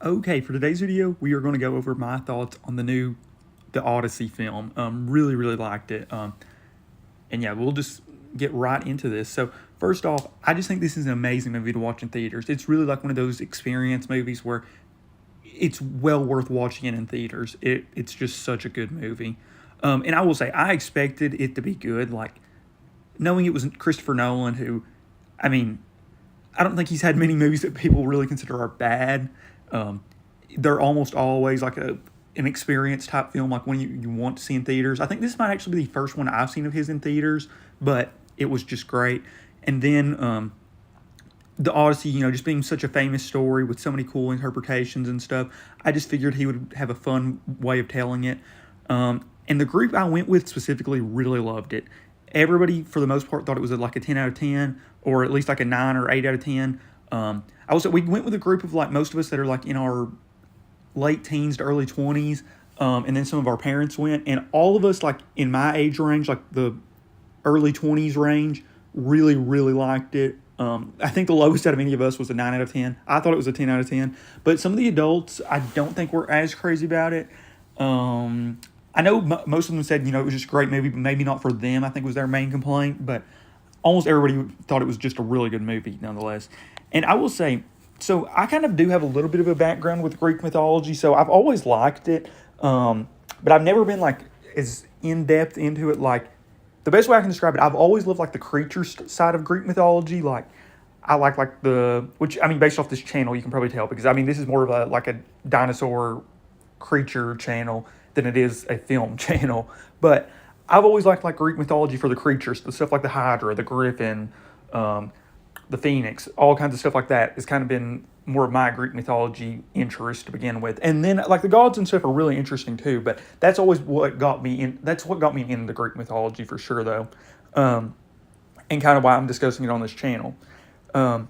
Okay, for today's video, we are going to go over my thoughts on the Odyssey film. Really liked it. And yeah, we'll just get right into this. So first off, I just think this is an amazing movie to watch in theaters. It's really like one of those experience movies where it's well worth watching it in theaters. It's just such a good movie. And I will say, I expected it to be good. Like, knowing it was Christopher Nolan, who, I mean, I don't think he's had many movies that people really consider are bad. They're almost always like an experience type film, like one you want to see in theaters. I think this might actually be the first one I've seen of his in theaters, but it was just great. And then the Odyssey, just being such a famous story with so many cool interpretations and stuff, I just figured he would have a fun way of telling it. And the group I went with specifically really loved it. Everybody, for the most part, thought it was like a 10 out of 10, or at least like a 9 or 8 out of 10. I was we went with a group of like most of us that are like in our late teens to early 20s, and then some of our parents went, and all of us like in my age range, like the early 20s range, really liked it. I think the lowest out of any of us was a 9 out of 10. I thought it was a 10 out of 10, but some of the adults I don't think were as crazy about it. I know most of them said, it was just a great movie, but maybe not for them, I think was their main complaint, but almost everybody thought it was just a really good movie nonetheless. And I will say, so I kind of do have a little bit of a background with Greek mythology, so I've always liked it, but I've never been like as in-depth into it. Like, the best way I can describe it, I've always loved like the creature side of Greek mythology. Like, I like which, I mean, based off this channel, you can probably tell, because I mean, this is more of a dinosaur creature channel than it is a film channel. But I've always liked like Greek mythology for the creatures, the stuff like the Hydra, the Griffin, the Phoenix, all kinds of stuff like that has kind of been more of my Greek mythology interest to begin with. And then like the gods and stuff are really interesting too, but that's always what got me in. That's what got me into Greek mythology for sure, though, and kind of why I'm discussing it on this channel. And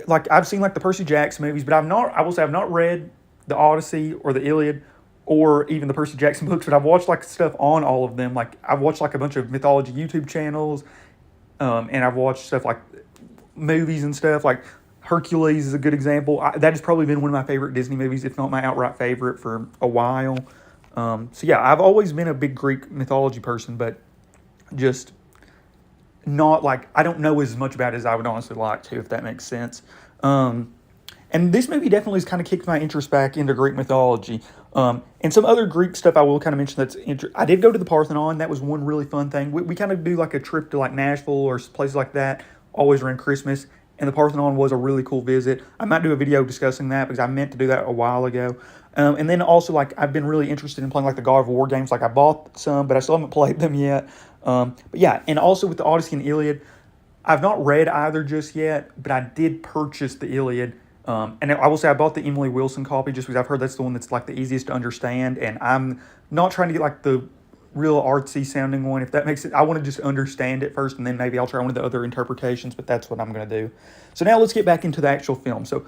like I've seen like the Percy Jackson movies, but I will say I've not read the Odyssey or the Iliad or even the Percy Jackson books, but I've watched like stuff on all of them. Like, I've watched like a bunch of mythology YouTube channels, and I've watched stuff like movies and stuff. Like Hercules is a good example. That has probably been one of my favorite Disney movies, if not my outright favorite, for a while. So yeah, I've always been a big Greek mythology person, but just not like, I don't know as much about it as I would honestly like to, if that makes sense. And this movie definitely has kind of kicked my interest back into Greek mythology. And some other Greek stuff I will kind of mention that's I did go to the Parthenon. That was one really fun thing. We kind of do like a trip to like Nashville or places like that, always around Christmas. And the Parthenon was a really cool visit. I might do a video discussing that, because I meant to do that a while ago. And then also, like, I've been really interested in playing like the God of War games. Like, I bought some, but I still haven't played them yet. But yeah, and also with the Odyssey and Iliad, I've not read either just yet, but I did purchase the Iliad. And I will say I bought the Emily Wilson copy just because I've heard that's the one that's like the easiest to understand. And I'm not trying to get like the real artsy sounding one, if that makes it. I want to just understand it first, and then maybe I'll try one of the other interpretations, but that's what I'm going to do. So now let's get back into the actual film. So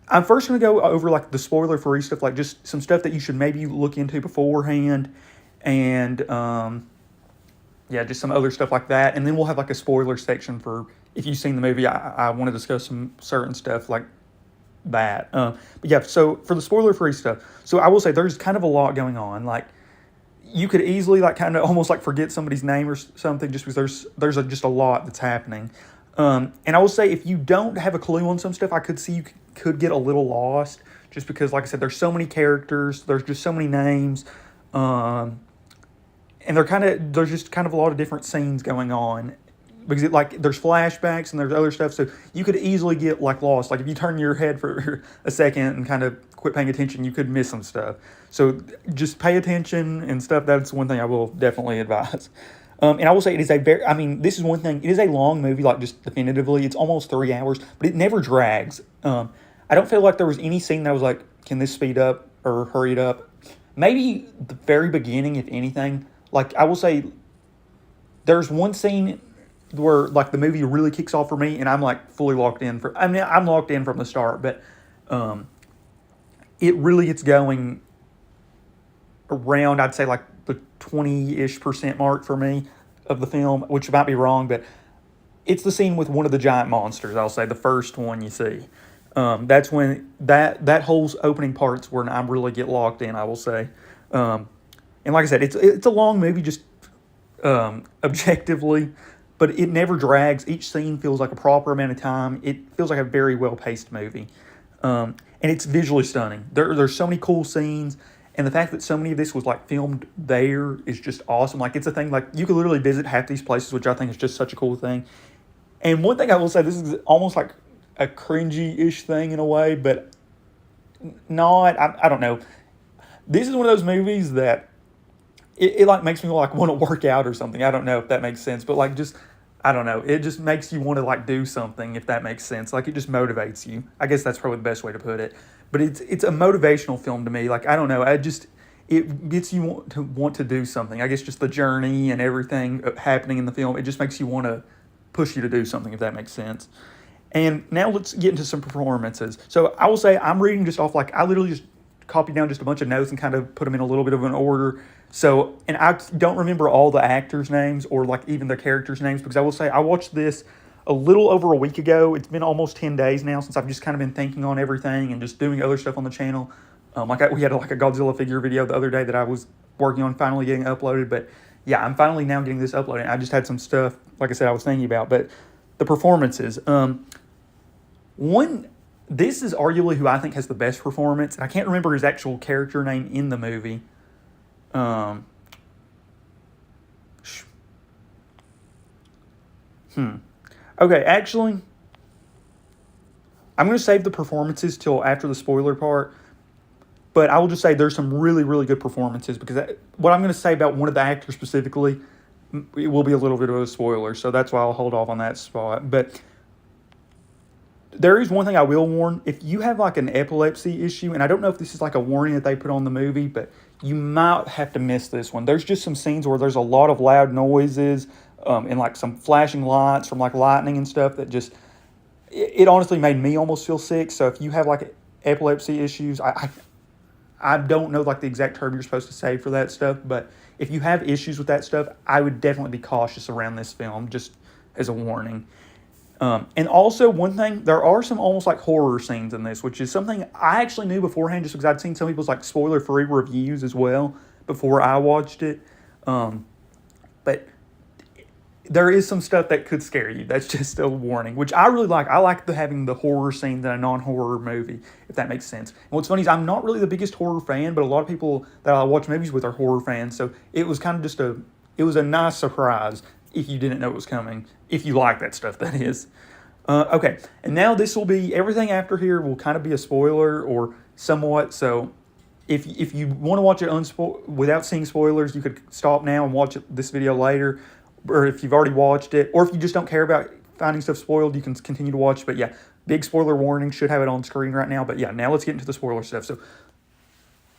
I'm first going to go over like the spoiler-free stuff, like just some stuff that you should maybe look into beforehand, and yeah, just some other stuff like that. And then we'll have like a spoiler section for if you've seen the movie. I want to discuss some certain stuff like that. But yeah, so for the spoiler-free stuff, so I will say there's kind of a lot going on. Like, you could easily like kind of almost like forget somebody's name or something, just because there's just a lot that's happening. And I will say, if you don't have a clue on some stuff, I could see you could get a little lost, just because, like I said, there's so many characters, there's just so many names, and there's just kind of a lot of different scenes going on, because there's flashbacks and there's other stuff, so you could easily get like lost. Like, if you turn your head for a second and kind of quit paying attention, you could miss some stuff. So just pay attention and stuff. That's one thing I will definitely advise. And I will say, it is this is one thing, it is a long movie, like just definitively. It's almost 3 hours, but it never drags. I don't feel like there was any scene that I was like, can this speed up or hurry it up? Maybe the very beginning, if anything. Like, I will say, there's one scene where like the movie really kicks off for me, and I'm like fully locked in I'm locked in from the start, but it really gets going around, I'd say, like the 20-ish% mark for me of the film, which might be wrong, but it's the scene with one of the giant monsters. I'll say the first one you see. That's when that whole opening part's where I really get locked in, I will say. Um, and like I said, it's a long movie, just objectively, but it never drags. Each scene feels like a proper amount of time. It feels like a very well paced movie, and it's visually stunning. There's so many cool scenes, and the fact that so many of this was like filmed there is just awesome. Like it's a thing like you could literally visit half these places, which I think is just such a cool thing. And one thing I will say, this is almost like a cringy ish thing in a way, but not. I don't know. This is one of those movies that it like makes me like want to work out or something. I don't know if that makes sense, but like just I don't know. It just makes you want to like do something if that makes sense. Like it just motivates you. I guess that's probably the best way to put it. But it's a motivational film to me. Like I don't know. It gets you want to do something. I guess just the journey and everything happening in the film. It just makes you want to push you to do something if that makes sense. And now let's get into some performances. So I will say I'm reading just off like I literally just copied down just a bunch of notes and kind of put them in a little bit of an order. So, and I don't remember all the actors' names or like even the characters' names because I will say I watched this a little over a week ago. It's been almost 10 days now since I've just kind of been thinking on everything and just doing other stuff on the channel. We had like a Godzilla figure video the other day that I was working on finally getting uploaded. But yeah, I'm finally now getting this uploaded. I just had some stuff, like I said, I was thinking about. But the performances. One, this is arguably who I think has the best performance. And I can't remember his actual character name in the movie. Um, Okay, actually, I'm going to save the performances till after the spoiler part. But I will just say there's some really, really good performances because what I'm going to say about one of the actors specifically, it will be a little bit of a spoiler. So that's why I'll hold off on that spot. But there is one thing I will warn. If you have like an epilepsy issue, and I don't know if this is like a warning that they put on the movie, but you might have to miss this one. There's just some scenes where there's a lot of loud noises and like some flashing lights from like lightning and stuff that just, it honestly made me almost feel sick. So if you have like epilepsy issues, I don't know like the exact term you're supposed to say for that stuff, but if you have issues with that stuff, I would definitely be cautious around this film, just as a warning. And also, one thing, there are some almost like horror scenes in this, which is something I actually knew beforehand just because I'd seen some people's like spoiler-free reviews as well before I watched it. But there is some stuff that could scare you. That's just a warning, which I really like. I like having the horror scenes in a non-horror movie, if that makes sense. And what's funny is I'm not really the biggest horror fan, but a lot of people that I watch movies with are horror fans. So it was kind of just it was a nice surprise if you didn't know it was coming, if you like that stuff, that is. Okay, and now this will be, everything after here will kind of be a spoiler or somewhat, so if you want to watch it without seeing spoilers, you could stop now and watch this video later, or if you've already watched it, or if you just don't care about finding stuff spoiled, you can continue to watch, but yeah, big spoiler warning, should have it on screen right now, but yeah, now let's get into the spoiler stuff. So,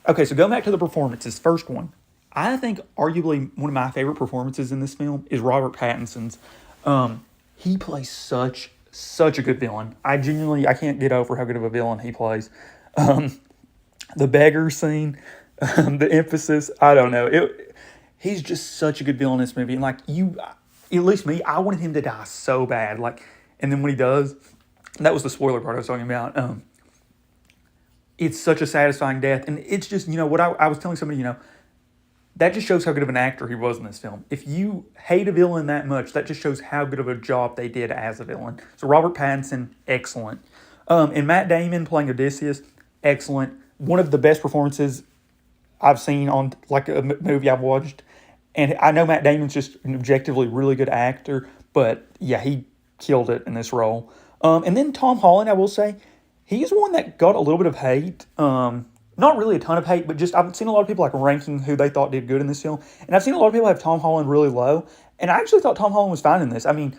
okay, so going back to the performances, first one. I think arguably one of my favorite performances in this film is Robert Pattinson's. He plays such a good villain. I can't get over how good of a villain he plays. The beggar scene, the emphasis, I don't know. He's just such a good villain in this movie. And like at least me, I wanted him to die so bad. Like, and then when he does, that was the spoiler part I was talking about. It's such a satisfying death. And it's just, what I was telling somebody, that just shows how good of an actor he was in this film. If you hate a villain that much, that just shows how good of a job they did as a villain. So Robert Pattinson, excellent. And Matt Damon playing Odysseus, excellent. One of the best performances I've seen on like a movie I've watched. And I know Matt Damon's just an objectively really good actor, but yeah, he killed it in this role. And then Tom Holland, I will say, he's one that got a little bit of hate. Not really a ton of hate, but just I've seen a lot of people like ranking who they thought did good in this film. And I've seen a lot of people have Tom Holland really low. And I actually thought Tom Holland was fine in this. I mean,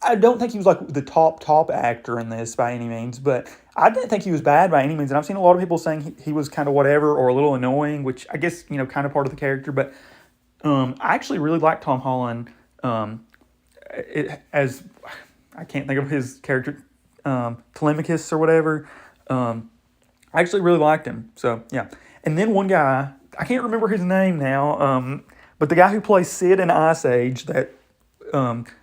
I don't think he was like the top actor in this by any means, but I didn't think he was bad by any means. And I've seen a lot of people saying he was kind of whatever or a little annoying, which I guess, kind of part of the character. But I actually really like Tom Holland as, I can't think of his character, Telemachus or whatever. I actually really liked him. So, yeah. And then one guy, I can't remember his name now, but the guy who plays Sid in Ice Age that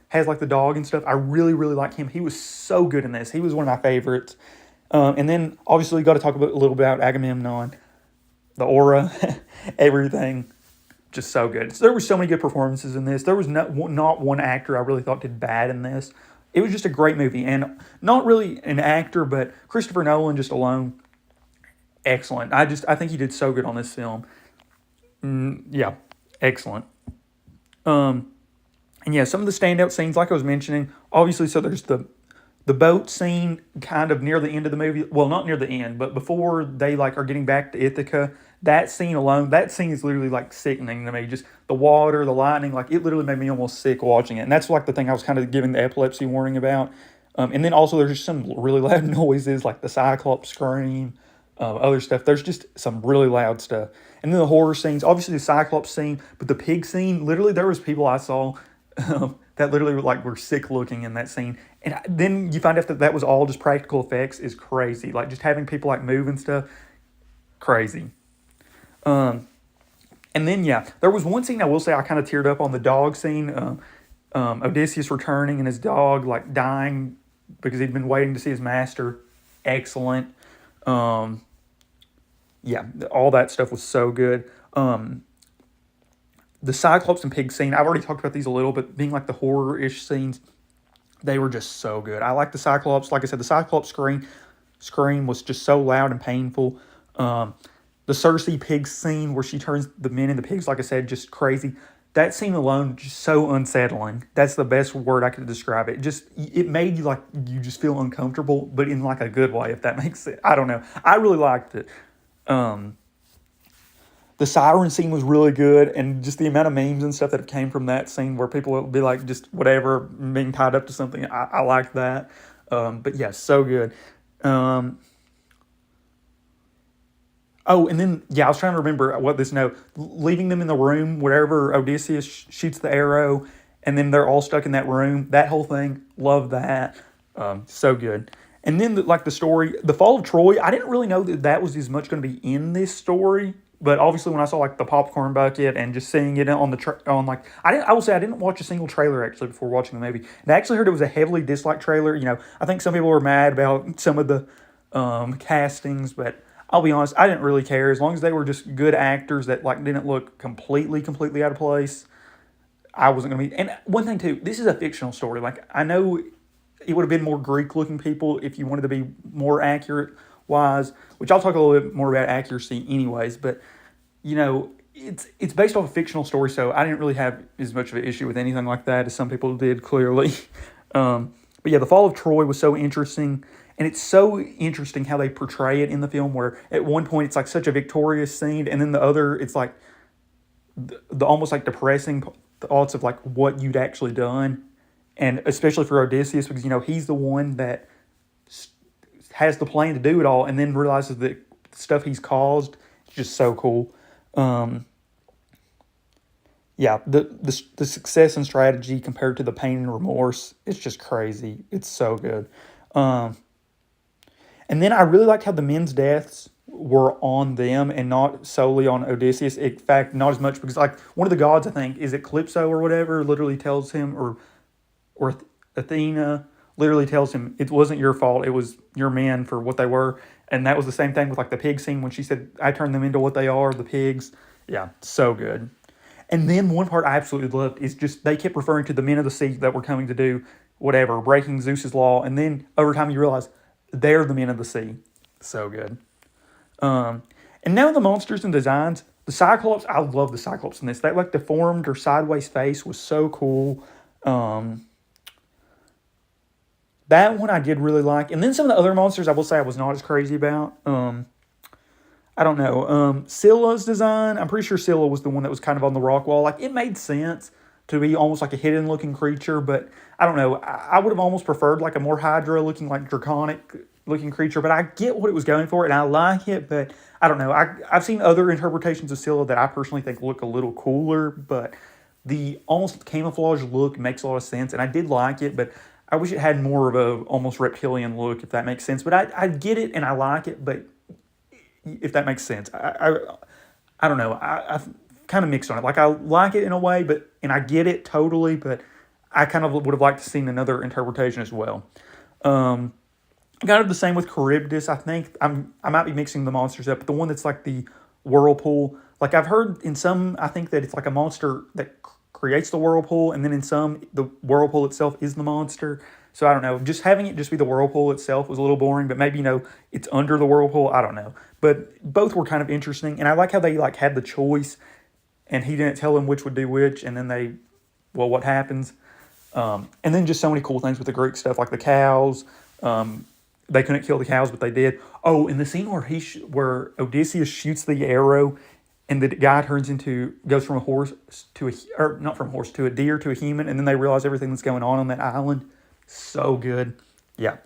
has like the dog and stuff, I really, really like him. He was so good in this. He was one of my favorites. And then obviously got to talk a little bit about Agamemnon, the aura, everything. Just so good. So there were so many good performances in this. There was not one actor I really thought did bad in this. It was just a great movie, and not really an actor, but Christopher Nolan just alone, excellent. I think he did so good on this film. Yeah, excellent. Um, and yeah, some of the standout scenes, like I was mentioning, obviously, so there's the boat scene kind of near the end of the movie. Well, not near the end, but before they like are getting back to Ithaca. That scene alone, that scene is literally like sickening to me. Just the water, the lightning, like it literally made me almost sick watching it. And that's like the thing I was kind of giving the epilepsy warning about. And then also there's just some really loud noises like the Cyclops scream, other stuff. There's just some really loud stuff. And then the horror scenes, obviously the Cyclops scene, but the pig scene, literally there was people I saw that literally were sick looking in that scene. And then you find out that that was all just practical effects is crazy. Like just having people like move and stuff, crazy. Um, and then yeah, there was one scene I will say I kind of teared up on the dog scene. Odysseus returning and his dog like dying because he'd been waiting to see his master. Excellent. Um, yeah, all that stuff was so good. The Cyclops and pig scene, I've already talked about these a little, but being like the horror-ish scenes, they were just so good. I like the Cyclops. Like I said, the Cyclops scream was just so loud and painful. The Cersei pig scene where she turns the men into pigs, like I said, just crazy. That scene alone, just so unsettling. That's the best word I could describe it. It made you like, you just feel uncomfortable, but in like a good way, if that makes sense. I don't know. I really liked it. Um, the siren scene was really good, and just the amount of memes and stuff that came from that scene where people would be like, just whatever, being tied up to something. I liked that. But yeah, so good. Um, Oh, and then, yeah, I was trying to remember what this note. Leaving them in the room, wherever Odysseus shoots the arrow, and then they're all stuck in that room. That whole thing, love that. So good. And then, like, the story, the fall of Troy, I didn't really know that that was as much going to be in this story. But obviously, when I saw, like, the popcorn bucket and just seeing it on like, I will say I didn't watch a single trailer, actually, before watching the movie. And I actually heard it was a heavily disliked trailer. You know, I think some people were mad about some of the castings, but I'll be honest, I didn't really care as long as they were just good actors that like didn't look completely out of place. I wasn't gonna be. And one thing too, this is a fictional story. Like I know it would have been more Greek looking people if you wanted to be more accurate wise, which I'll talk a little bit more about accuracy anyways. But you know, it's based off a fictional story, so I didn't really have as much of an issue with anything like that as some people did clearly. But yeah, the fall of Troy was so interesting. And it's so interesting how they portray it in the film, where at one point it's like such a victorious scene, and then the other it's like the almost like depressing thoughts of like what you'd actually done, and especially for Odysseus because you know he's the one that has the plan to do it all, and then realizes that the stuff he's caused is just so cool. Um, yeah, the success and strategy compared to the pain and remorse, it's just crazy. It's so good. Um, And then I really liked how the men's deaths were on them and not solely on Odysseus. In fact, not as much because like one of the gods, I think, is it Calypso or whatever, literally tells him, or Athena literally tells him it wasn't your fault, it was your men for what they were. And that was the same thing with like the pig scene when she said, I turned them into what they are, the pigs. Yeah, so good. And then one part I absolutely loved is just they kept referring to the men of the sea that were coming to do whatever, breaking Zeus's law. And then over time you realize they're the men of the sea. So good. Um, and now the monsters and designs. The Cyclops, I love the Cyclops in this. That like deformed or sideways face was so cool. Um, that one I did really like. And then some of the other monsters I will say I was not as crazy about. I don't know. Scylla's design, I'm pretty sure Scylla was the one that was kind of on the rock wall. Like, it made sense to be almost like a hidden looking creature, but I don't know. I would have almost preferred like a more Hydra looking, like draconic looking creature, but I get what it was going for and I like it, but I don't know. I've seen other interpretations of Scylla that I personally think look a little cooler, but the almost camouflage look makes a lot of sense, and I did like it, but I wish it had more of a almost reptilian look, if that makes sense. But I get it and I like it, but if that makes sense. I don't know. I've kind of mixed on it. Like, I like it in a way, and I get it totally, but I kind of would have liked to seen another interpretation as well. Kind of the same with Charybdis. I think I might be mixing the monsters up, but the one that's like the whirlpool. Like I've heard in some, I think that it's like a monster that creates the whirlpool, and then in some, the whirlpool itself is the monster. So I don't know. Just having it just be the whirlpool itself was a little boring, but maybe it's under the whirlpool. I don't know. But both were kind of interesting, and I like how they like had the choice, and he didn't tell them which would do which, and then what happens. And then just so many cool things with the Greek stuff, like the cows. They couldn't kill the cows, but they did. Oh, in the scene where where Odysseus shoots the arrow, and the guy goes from a horse to or not from a horse to a deer to a human, and then they realize everything that's going on that island. So good, yeah.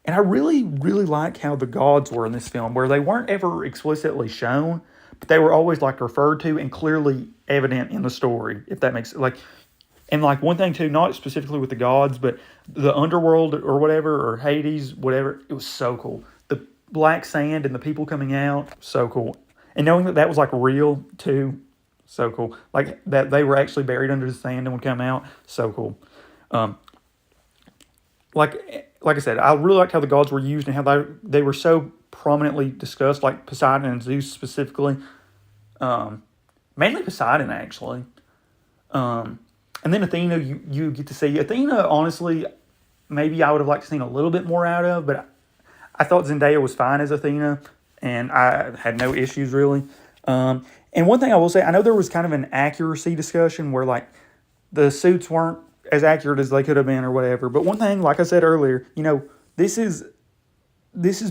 And I really, really like how the gods were in this film, where they weren't ever explicitly shown, but they were always like referred to and clearly evident in the story. If that makes like. And like one thing too, not specifically with the gods, but the underworld or whatever, or Hades, whatever, it was so cool. The black sand and the people coming out, so cool. And knowing that was like real too, so cool. Like that they were actually buried under the sand and would come out, so cool. Like I said, I really liked how the gods were used and how they were so prominently discussed, like Poseidon and Zeus specifically. Mainly Poseidon actually. And then Athena, you get to see. Athena, honestly, maybe I would have liked to seen a little bit more out of, but I thought Zendaya was fine as Athena, and I had no issues really. And one thing I will say, I know there was kind of an accuracy discussion where like the suits weren't as accurate as they could have been or whatever. But one thing, like I said earlier, this is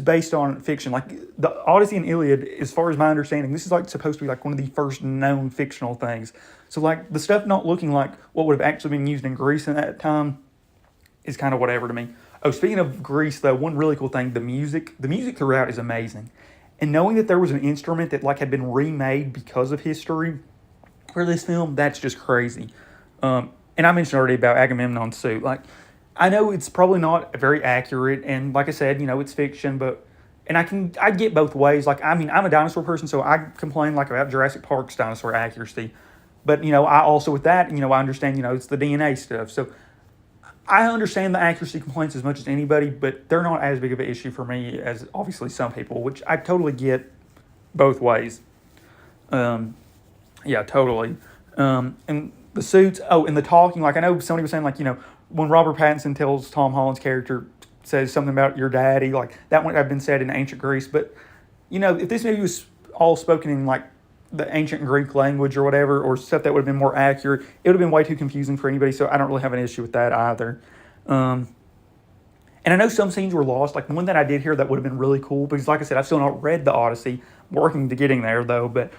based on fiction. Like the Odyssey and Iliad, as far as my understanding, this is like supposed to be like one of the first known fictional things. So like the stuff not looking like what would have actually been used in Greece at that time is kind of whatever to me. Oh, speaking of Greece though, one really cool thing, the music throughout is amazing. And knowing that there was an instrument that like had been remade because of history for this film, that's just crazy. And I mentioned already about Agamemnon's suit. Like, I know it's probably not very accurate, and like I said, it's fiction, and I get both ways. Like, I mean, I'm a dinosaur person, so I complain like about Jurassic Park's dinosaur accuracy. But, I also with that, I understand, it's the DNA stuff. So I understand the accuracy complaints as much as anybody, but they're not as big of an issue for me as obviously some people, which I totally get both ways. Yeah, totally. And the suits, and the talking, like I know somebody was saying like, when Robert Pattinson tells Tom Holland's character, says something about your daddy, like that wouldn't have been said in ancient Greece. But, if this movie was all spoken in like the ancient Greek language or whatever, or stuff that would have been more accurate, it would have been way too confusing for anybody. So I don't really have an issue with that either. And I know some scenes were lost. Like one that I did hear that would have been really cool, because like I said, I've still not read the Odyssey, working to getting there though. But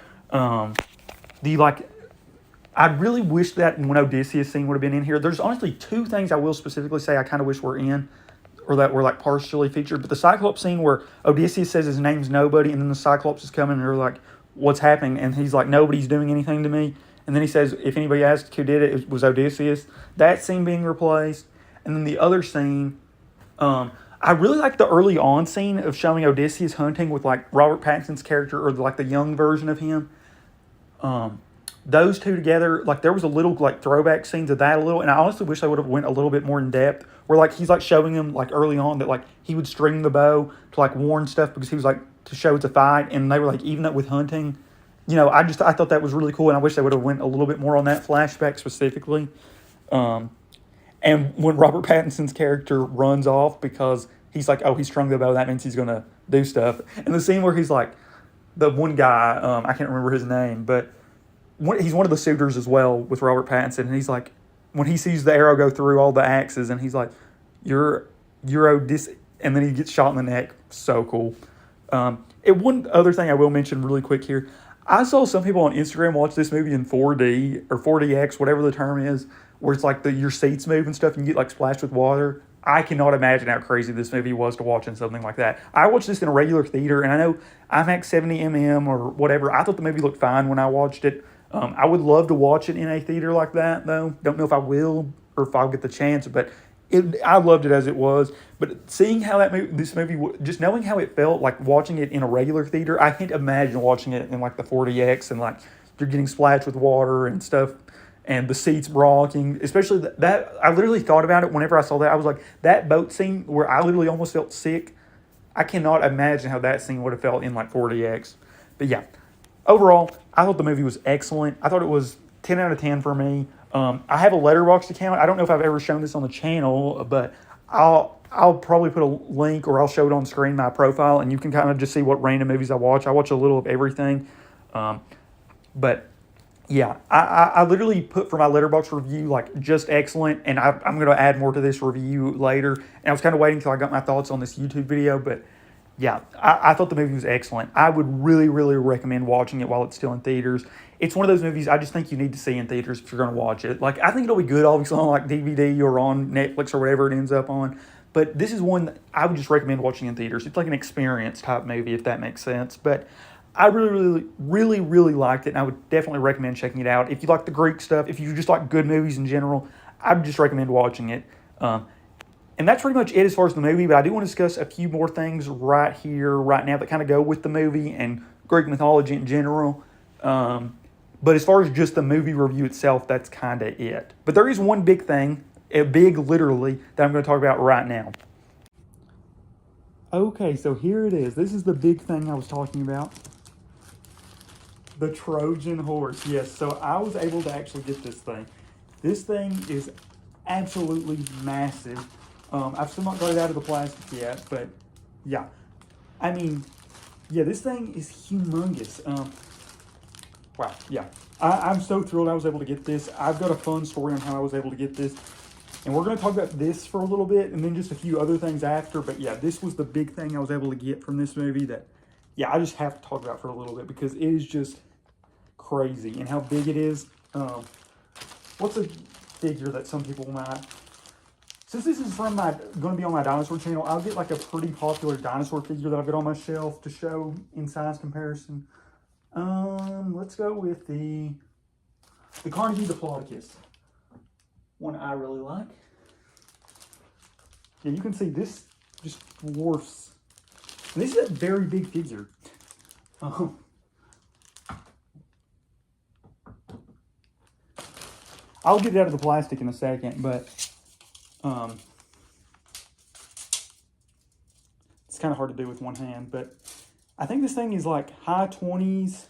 I really wish that when Odysseus scene would have been in here. There's honestly two things I will specifically say I kind of wish were in, or that were like partially featured. But the Cyclops scene where Odysseus says his name's nobody, and then the Cyclops is coming and they're like, what's happening? And he's like, nobody's doing anything to me. And then he says, if anybody asks who did it, it was Odysseus. That scene being replaced. And then the other scene, I really like the early on scene of showing Odysseus hunting with like Robert Pattinson's character, or like the young version of him. Those two together, like there was a little like throwback scenes of that a little, and I honestly wish they would have went a little bit more in depth, where like he's like showing him like early on that like he would string the bow to like warn stuff, because he was like to show it's a fight, and they were like even up with hunting. I thought that was really cool, and I wish they would have went a little bit more on that flashback specifically. And when Robert Pattinson's character runs off because he's like, oh, he strung the bow, that means he's gonna do stuff. And the scene where he's like, the one guy, I can't remember his name, but he's one of the suitors as well with Robert Pattinson, and he's like, when he sees the arrow go through all the axes, and he's like, you're Odysseus, and then he gets shot in the neck. So cool. And one other thing I will mention really quick here, I saw some people on Instagram watch this movie in 4D or 4DX, whatever the term is, where it's like your seats move and stuff, and you get like splashed with water. I cannot imagine how crazy this movie was to watch in something like that. I watched this in a regular theater, and I know IMAX 70mm or whatever. I thought the movie looked fine when I watched it. I would love to watch it in a theater like that, though. Don't know if I will or if I'll get the chance, but I loved it as it was. But seeing how this movie, just knowing how it felt, like watching it in a regular theater, I can't imagine watching it in like the 4DX and like you're getting splashed with water and stuff, and the seats rocking. Especially that I literally thought about it whenever I saw that. I was like, that boat scene where I literally almost felt sick. I cannot imagine how that scene would have felt in like 4DX. But yeah, overall, I thought the movie was excellent. I thought it was 10 out of 10 for me. I have a Letterboxd account. I don't know if I've ever shown this on the channel, but I'll probably put a link, or I'll show it on screen, my profile, and you can kind of just see what random movies I watch. I watch a little of everything. But yeah, I literally put for my Letterboxd review, like, just excellent, and I'm going to add more to this review later. And I was kind of waiting until I got my thoughts on this YouTube video, but yeah, I thought the movie was excellent. I would really, really recommend watching it while it's still in theaters. It's one of those movies I just think you need to see in theaters if you're going to watch it. Like, I think it'll be good, obviously, on like DVD or on Netflix or whatever it ends up on. But this is one that I would just recommend watching in theaters. It's like an experience type movie, if that makes sense. But I really liked it, and I would definitely recommend checking it out. If you like the Greek stuff, if you just like good movies in general, I would just recommend watching it. And that's pretty much it as far as the movie, but I do want to discuss a few more things right here, right now, that kind of go with the movie and Greek mythology in general. But as far as just the movie review itself, that's kind of it. But there is one big thing, literally, that I'm going to talk about right now. Okay, so here it is. This is the big thing I was talking about. The Trojan horse. Yes, so I was able to actually get this thing. This thing is absolutely massive. I've still not got it out of the plastic yet, but yeah. I mean, yeah, this thing is humongous. Wow, yeah. I'm so thrilled I was able to get this. I've got a fun story on how I was able to get this. And we're going to talk about this for a little bit and then just a few other things after. But yeah, this was the big thing I was able to get from this movie that, yeah, I just have to talk about for a little bit because it is just crazy. And how big it is. What's a figure that some people might... Since this is going to be on my dinosaur channel, I'll get like a pretty popular dinosaur figure that I've got on my shelf to show in size comparison. Let's go with the Carnegie Diplodocus. One I really like. Yeah, you can see this just dwarfs. And this is a very big figure. I'll get it out of the plastic in a second, but it's kind of hard to do with one hand. But I think this thing is like high 20s,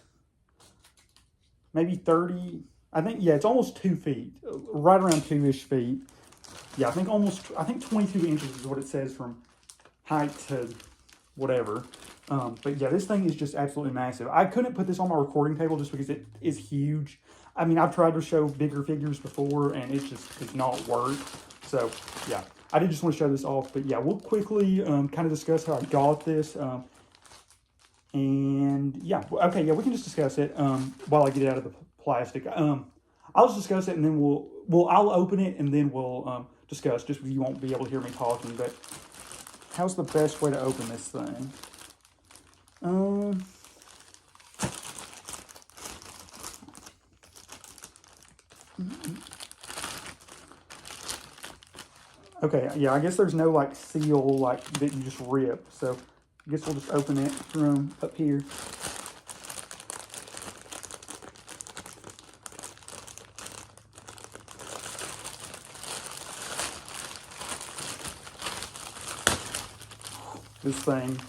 maybe 30. I think, yeah, it's almost 2 feet, right around 2-ish feet. Yeah, I think 22 inches is what it says from height to whatever. But yeah, this thing is just absolutely massive. I couldn't put this on my recording table just because it is huge. I mean, I've tried to show bigger figures before, and it just does not work. So, yeah, I did just want to show this off. But yeah, we'll quickly kind of discuss how I got this. And yeah, okay, yeah, we can just discuss it while I get it out of the plastic. I'll just discuss it, and then I'll open it, and then we'll discuss, just because you won't be able to hear me talking. But how's the best way to open this thing? Okay, yeah, I guess there's no like seal like that you just rip, so I guess we'll just open it from up here. This thing,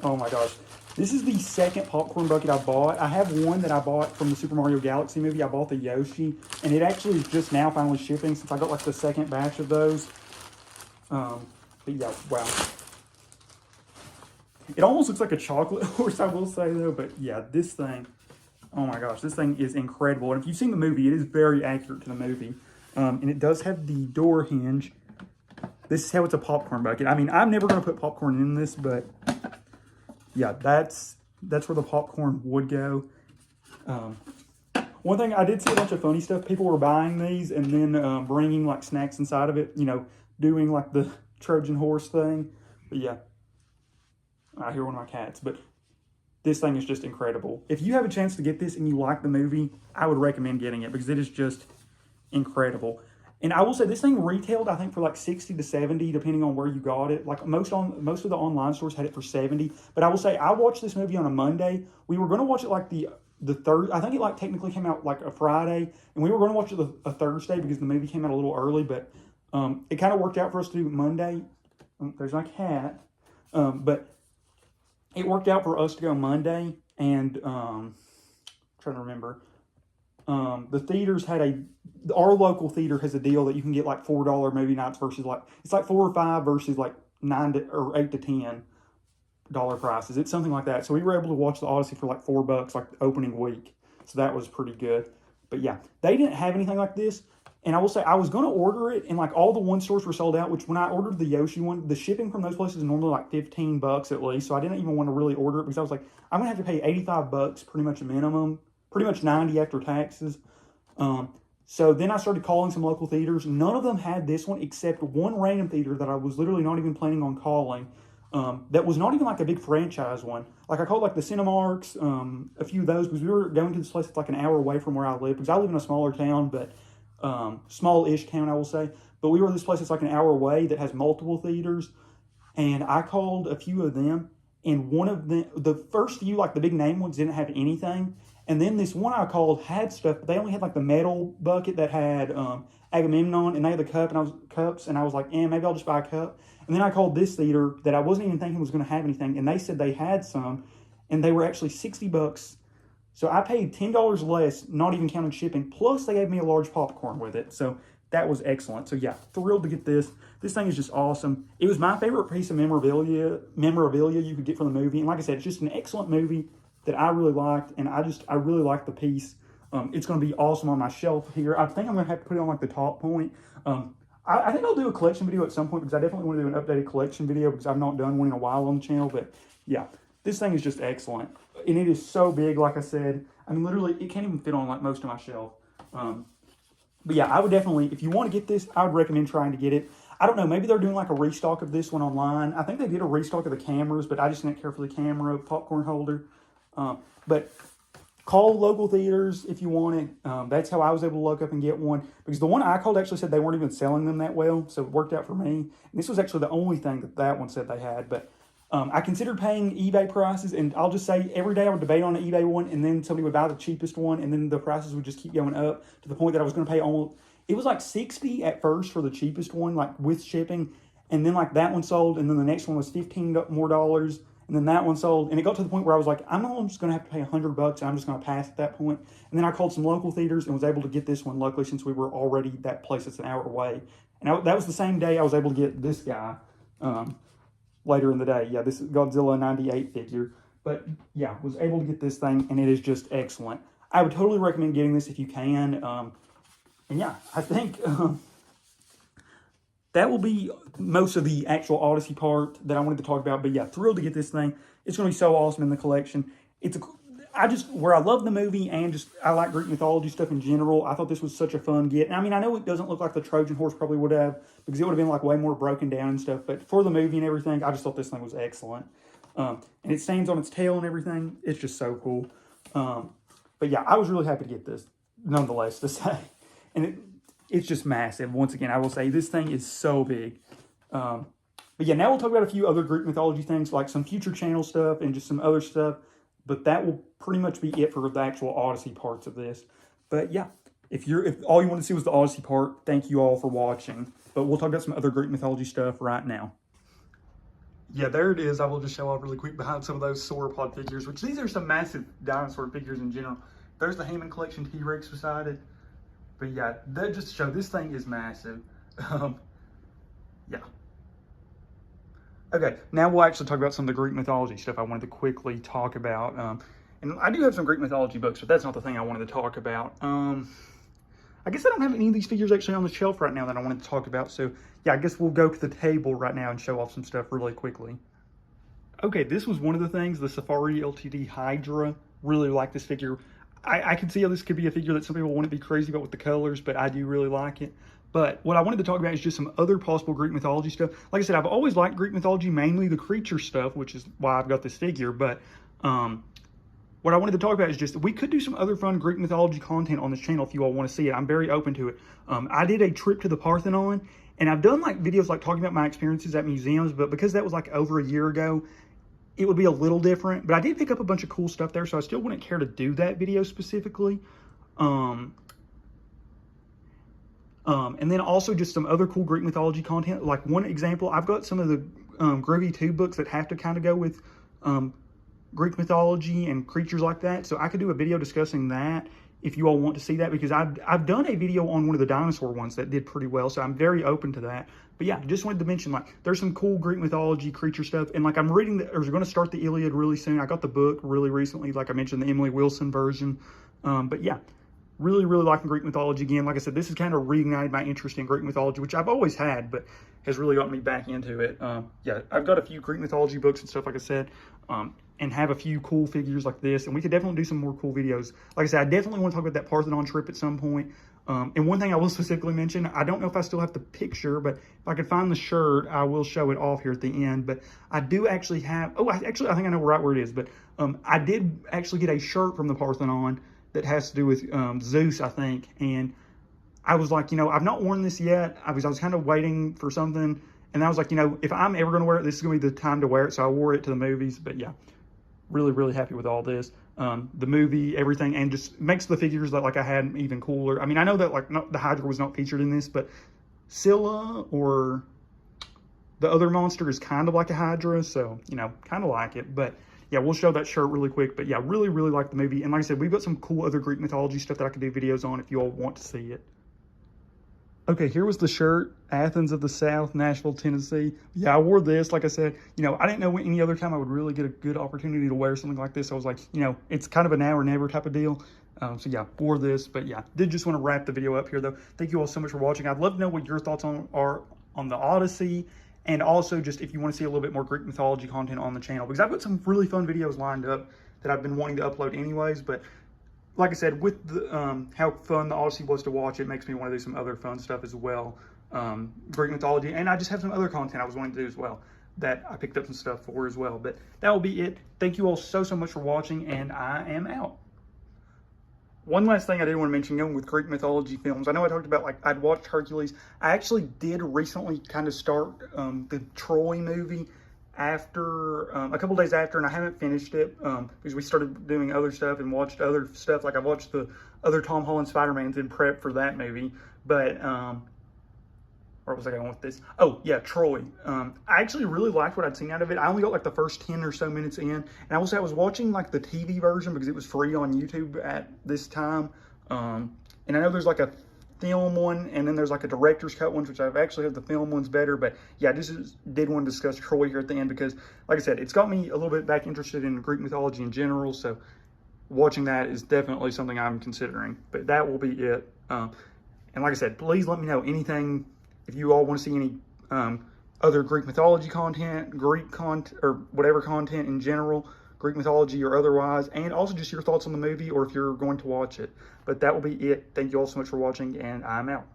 oh my gosh. This is the second popcorn bucket I bought. I have one that I bought from the Super Mario Galaxy movie. I bought the Yoshi, and it actually is just now finally shipping since I got like the second batch of those. But yeah, wow. It almost looks like a chocolate horse, I will say though, but yeah, this thing, oh my gosh, this thing is incredible. And if you've seen the movie, it is very accurate to the movie. And it does have the door hinge. This is how it's a popcorn bucket. I mean, I'm never going to put popcorn in this, but yeah, that's where the popcorn would go. One thing, I did see a bunch of funny stuff. People were buying these and then bringing like snacks inside of it, you know, doing like the Trojan horse thing. But yeah, I hear one of my cats, but this thing is just incredible. If you have a chance to get this and you like the movie, I would recommend getting it because it is just incredible. And I will say this thing retailed, I think, for like 60 to 70, depending on where you got it. Like most of the online stores had it for 70. But I will say I watched this movie on a Monday. We were going to watch it like the third. I think it like technically came out like a Friday, and we were going to watch it a Thursday because the movie came out a little early. But it kind of worked out for us to do Monday. There's my cat. But it worked out for us to go Monday, and trying to remember. The theaters had our local theater has a deal that you can get like $4 movie nights versus like, it's like 4 or 5 versus like 9 or 8 to $10 prices. It's something like that. So we were able to watch the Odyssey for like $4 like the opening week. So that was pretty good. But yeah, they didn't have anything like this. And I will say, I was going to order it, and like all the one stores were sold out, which when I ordered the Yoshi one, the shipping from those places is normally like $15 at least. So I didn't even want to really order it because I was like, I'm going to have to pay $85 pretty much a minimum, pretty much 90 after taxes. So then I started calling some local theaters. None of them had this one except one random theater that I was literally not even planning on calling. That was not even like a big franchise one. Like I called like the Cinemarks, a few of those, because we were going to this place that's like an hour away from where I live, because I live in a smaller town, but small-ish town, I will say. But we were in this place that's like an hour away that has multiple theaters, and I called a few of them, and one of them, the first few, like the big name ones, didn't have anything. And then this one I called had stuff, but they only had like the metal bucket that had Agamemnon, and they had the cups, and I was like, maybe I'll just buy a cup. And then I called this theater that I wasn't even thinking was going to have anything, and they said they had some, and they were actually $60. So I paid $10 less, not even counting shipping, plus they gave me a large popcorn with it. So that was excellent. So yeah, thrilled to get this. This thing is just awesome. It was my favorite piece of memorabilia you could get from the movie. And like I said, it's just an excellent movie that I really liked, and I really liked the piece. It's going to be awesome on my shelf here. I think I'm going to have to put it on like the top point. I think I'll do a collection video at some point, because I definitely want to do an updated collection video, because I've not done one in a while on the channel. But yeah, this thing is just excellent. And it is so big, like I said. I mean, literally, it can't even fit on like most of my shelf. But yeah, I would definitely, if you want to get this, I would recommend trying to get it. I don't know, maybe they're doing like a restock of this one online. I think they did a restock of the cameras, but I just didn't care for the camera popcorn holder. But call local theaters if you want it. That's how I was able to look up and get one, because the one I called actually said they weren't even selling them that well, so it worked out for me. And this was actually the only thing that one said they had. But I considered paying eBay prices, and I'll just say every day I would debate on an eBay one, and then somebody would buy the cheapest one, and then the prices would just keep going up to the point that I was going to pay almost, it was like $60 at first for the cheapest one, like with shipping, and then like that one sold, and then the next one was $15 more, and then that one sold, and it got to the point where I was like, I'm just going to have to pay $100, and I'm just going to pass at that point. And then I called some local theaters and was able to get this one, luckily, since we were already that place that's an hour away. And that was the same day I was able to get this guy later in the day. Yeah, this is Godzilla 98 figure. But yeah, was able to get this thing, and it is just excellent. I would totally recommend getting this if you can. And yeah, I think that will be most of the actual Odyssey part that I wanted to talk about. But yeah, thrilled to get this thing. It's going to be so awesome in the collection. Where I love the movie, and just I like Greek mythology stuff in general, I thought this was such a fun get. And I mean, I know it doesn't look like the Trojan horse probably would have, because it would have been like way more broken down and stuff. But for the movie and everything, I just thought this thing was excellent. And it stands on its tail and everything. It's just so cool. But yeah, I was really happy to get this, nonetheless, to say. And it's just massive. Once again, I will say this thing is so big. But yeah, now we'll talk about a few other Greek mythology things, like some future channel stuff and just some other stuff. But that will pretty much be it for the actual Odyssey parts of this. But yeah, if all you wanted to see was the Odyssey part, thank you all for watching. But we'll talk about some other Greek mythology stuff right now. Yeah, there it is. I will just show off really quick behind some of those sauropod figures, which these are some massive dinosaur figures in general. There's the Hammond Collection T-Rex beside it. But yeah, that just to show this thing is massive. Yeah. Okay, now we'll actually talk about some of the Greek mythology stuff I wanted to quickly talk about. And I do have some Greek mythology books, but that's not the thing I wanted to talk about. I guess I don't have any of these figures actually on the shelf right now that I wanted to talk about. So yeah, I guess we'll go to the table right now and show off some stuff really quickly. Okay, this was one of the things, the Safari LTD Hydra. Really like this figure. I can see how this could be a figure that some people wouldn't be crazy about with the colors, but I do really like it. But what I wanted to talk about is just some other possible Greek mythology stuff. Like I said, I've always liked Greek mythology, mainly the creature stuff, which is why I've got this figure. But what I wanted to talk about is just, we could do some other fun Greek mythology content on this channel if you all want to see it. I'm very open to it. I did a trip to the Parthenon, and I've done like videos like talking about my experiences at museums, but because that was like over a year ago, it would be a little different. But I did pick up a bunch of cool stuff there, so I still wouldn't care to do that video specifically. And then also just some other cool Greek mythology content. Like one example, I've got some of the Groovy 2 books that have to kind of go with Greek mythology and creatures like that. So I could do a video discussing that if you all want to see that, because I've done a video on one of the dinosaur ones that did pretty well. So I'm very open to that. But yeah, just wanted to mention, like, there's some cool Greek mythology creature stuff. And like, I'm reading, or going to start the Iliad really soon. I got the book really recently, like I mentioned, the Emily Wilson version. But yeah, really, really liking Greek mythology again. Like I said, this has kind of reignited my interest in Greek mythology, which I've always had, but has really got me back into it. Yeah, I've got a few Greek mythology books and stuff, like I said, and have a few cool figures like this. And we could definitely do some more cool videos. Like I said, I definitely want to talk about that Parthenon trip at some point. And one thing I will specifically mention, I don't know if I still have the picture, but if I could find the shirt, I will show it off here at the end. But I do actually have, I think I know right where it is, but I did actually get a shirt from the Parthenon that has to do with Zeus, I think. And I was like, I've not worn this yet. I was kind of waiting for something. And I was like, if I'm ever going to wear it, this is going to be the time to wear it. So I wore it to the movies. But yeah, really, really happy with all this. The movie, everything, and just makes the figures that like I had even cooler. I mean, I know that like the Hydra was not featured in this, but Scylla or the other monster is kind of like a Hydra. So, kind of like it. But yeah, we'll show that shirt really quick. But yeah, really, really like the movie. And like I said, we've got some cool other Greek mythology stuff that I could do videos on if you all want to see it. Okay, here was the shirt, Athens of the South, Nashville, Tennessee. Yeah, I wore this. Like I said, I didn't know any other time I would really get a good opportunity to wear something like this. I was like, it's kind of a now or never type of deal. So yeah, wore this. But yeah, did just want to wrap the video up here though. Thank you all so much for watching. I'd love to know what your thoughts are on the Odyssey. And also just if you want to see a little bit more Greek mythology content on the channel. Because I've got some really fun videos lined up that I've been wanting to upload anyways. But like I said, with the, how fun the Odyssey was to watch, it makes me want to do some other fun stuff as well. Greek mythology, and I just have some other content I was wanting to do as well that I picked up some stuff for as well. But that will be it. Thank you all so much for watching, and I am out. One last thing I did want to mention, going with Greek mythology films. I know I talked about, like, I'd watched Hercules. I actually did recently kind of start the Troy movie after a couple days after, and I haven't finished it because we started doing other stuff and watched other stuff. Like I watched the other Tom Holland Spider-Mans in prep for that movie. But where was I going with this? Oh yeah, Troy. I actually really liked what I'd seen out of it. I only got like the first 10 or so minutes in, and I will say I was watching like the TV version because it was free on YouTube at this time. And I know there's like a film one, and then there's like a director's cut one, which I've actually heard the film one's better. But yeah, I just did want to discuss Troy here at the end because, like I said, it's got me a little bit back interested in Greek mythology in general. So watching that is definitely something I'm considering. But that will be it. And like I said, please let me know anything if you all want to see any other Greek mythology content, Greek content, or whatever content in general, Greek mythology or otherwise, and also just your thoughts on the movie or if you're going to watch it. But that will be it. Thank you all so much for watching, and I'm out.